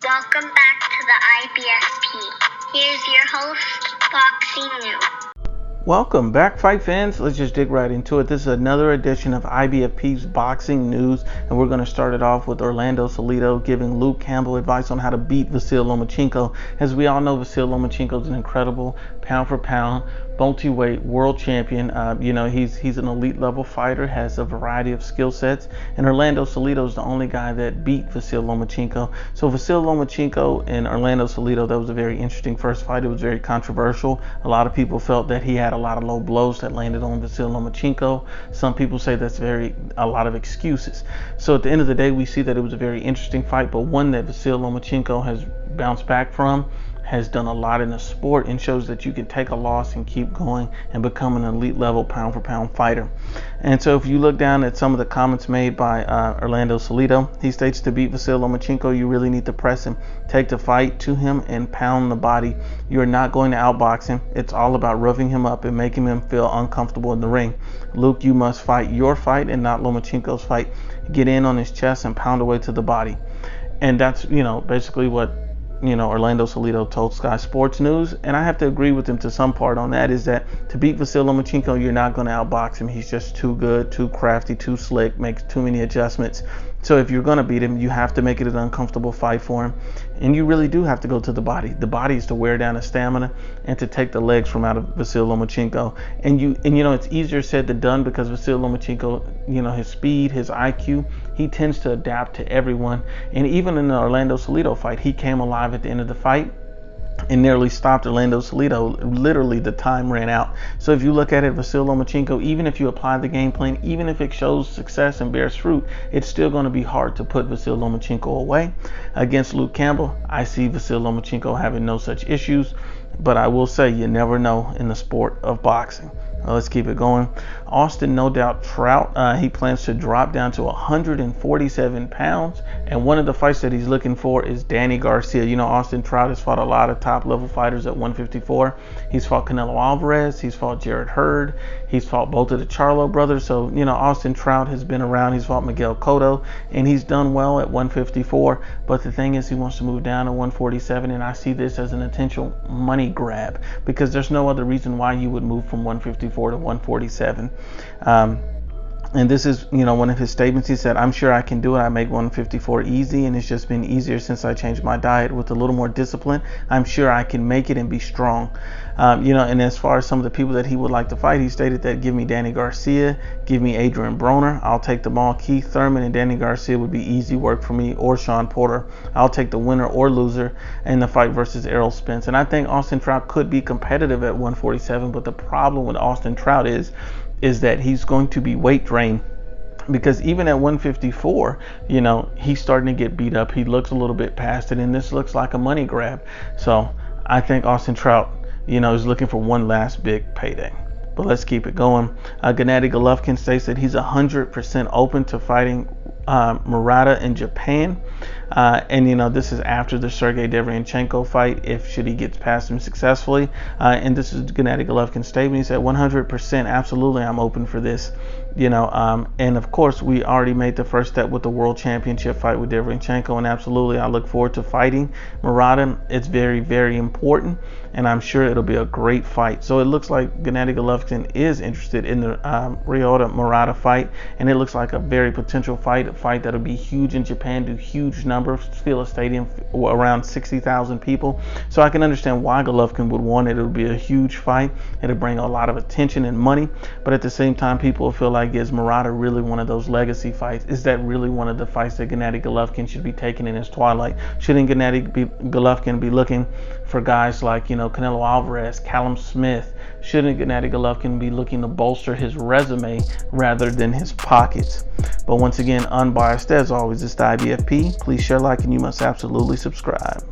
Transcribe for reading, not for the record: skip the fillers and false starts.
Welcome back to the IBFP. Here's your host, Boxing News. Welcome back, fight fans. Let's just dig right into it. This is another edition of IBFP's Boxing News, and we're going to start it off with Orlando Salido giving Luke Campbell advice on how to beat Vasyl Lomachenko. As we all know, Vasyl Lomachenko is an incredible pound-for-pound multi-weight world champion. He's an elite level fighter, has a variety of skill sets, and Orlando Salido is the only guy that beat Vasyl Lomachenko. So Vasyl Lomachenko and Orlando Salido, that was a very interesting first fight. It was very controversial. A lot of people felt that he had a lot of low blows that landed on Vasyl Lomachenko. Some people say that's a lot of excuses. So at the end of the day, we see that it was a very interesting fight, but one that Vasyl Lomachenko has bounced back from, has done a lot in the sport, and shows that you can take a loss and keep going and become an elite level pound for pound fighter. And so if you look down at some of the comments made by Orlando Salido, he states to beat Vasyl Lomachenko, you really need to press him, take the fight to him and pound the body. You're not going to outbox him. It's all about roughing him up and making him feel uncomfortable in the ring. Luke, you must fight your fight and not Lomachenko's fight. Get in on his chest and pound away to the body. And that's, basically what Orlando Salido told Sky Sports News, and I have to agree with him to some part on that, is that to beat Vasyl Lomachenko, you're not going to outbox him. He's just too good, too crafty, too slick, makes too many adjustments. So if you're going to beat him, you have to make it an uncomfortable fight for him, and you really do have to go to the body. The body is to wear down his stamina and to take the legs from out of Vasyl Lomachenko. And it's easier said than done, because Vasyl Lomachenko, his speed, his IQ, he tends to adapt to everyone. And even in the Orlando Salido fight, he came alive at the end of the fight and nearly stopped Orlando Salido. Literally, the time ran out. So if you look at it, Vasyl Lomachenko, even if you apply the game plan, even if it shows success and bears fruit, it's still going to be hard to put Vasyl Lomachenko away. Against Luke Campbell, I see Vasyl Lomachenko having no such issues, but I will say you never know in the sport of boxing. Let's keep it going. Austin, no doubt, Trout, he plans to drop down to 147 pounds. And one of the fights that he's looking for is Danny Garcia. Austin Trout has fought a lot of top-level fighters at 154. He's fought Canelo Alvarez. He's fought Jarrett Hurd. He's fought both of the Charlo brothers. So, Austin Trout has been around. He's fought Miguel Cotto, and he's done well at 154. But the thing is, he wants to move down to 147, and I see this as an potential money grab, because there's no other reason why you would move from 154 to 147. And this is, one of his statements. He said, "I'm sure I can do it. I make 154 easy, and it's just been easier since I changed my diet with a little more discipline. I'm sure I can make it and be strong." And as far as some of the people that he would like to fight, he stated that give me Danny Garcia, give me Adrian Broner. I'll take them all. Keith Thurman and Danny Garcia would be easy work for me, or Sean Porter. I'll take the winner or loser in the fight versus Errol Spence. And I think Austin Trout could be competitive at 147, but the problem with Austin Trout is that he's going to be weight drained, because even at 154, he's starting to get beat up. He looks a little bit past it, and this looks like a money grab. So I think Austin Trout, is looking for one last big payday. But let's keep it going. Gennady Golovkin states that he's 100% open to fighting Murata in Japan. This is after the Sergey Derevyanchenko fight, should he get past him successfully. And this is Gennady Golovkin's statement. He said, 100%, absolutely, I'm open for this. And of course, we already made the first step with the World Championship fight with Derevyanchenko, and absolutely, I look forward to fighting Murata. It's very, very important, and I'm sure it'll be a great fight. So it looks like Gennady Golovkin is interested in the Ryota Murata fight, and it looks like a very potential fight, a fight that'll be huge in Japan, do huge numbers, fill a stadium around 60,000 people. So I can understand why Golovkin would want it. It'll be a huge fight. It'll bring a lot of attention and money, but at the same time, people will feel like, is Murata really one of those legacy fights? Is that really one of the fights that Gennady Golovkin should be taking in his twilight? Shouldn't Golovkin be looking for guys like, Canelo Alvarez, Callum Smith? Shouldn't Gennady Golovkin be looking to bolster his resume rather than his pockets? But once again, Unbiased as always, it's the IBFP. Please share, like, and you must absolutely subscribe.